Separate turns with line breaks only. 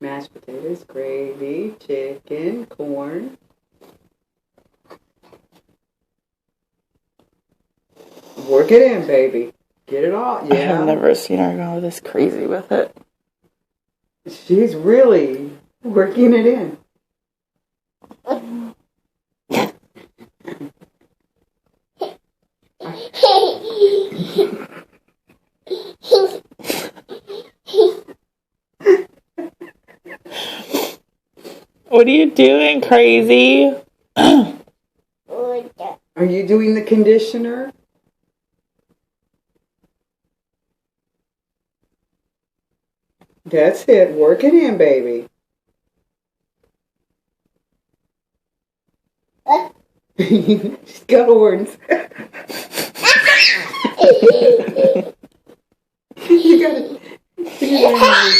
Mashed potatoes, gravy, chicken, corn. Work it in, baby. Get it all.
I have
Yeah.
never seen her go this crazy with it.
She's really working it in.
What are you doing, crazy?
Are you doing the conditioner? That's it. Work it in, baby. She's got horns. You gotta see that.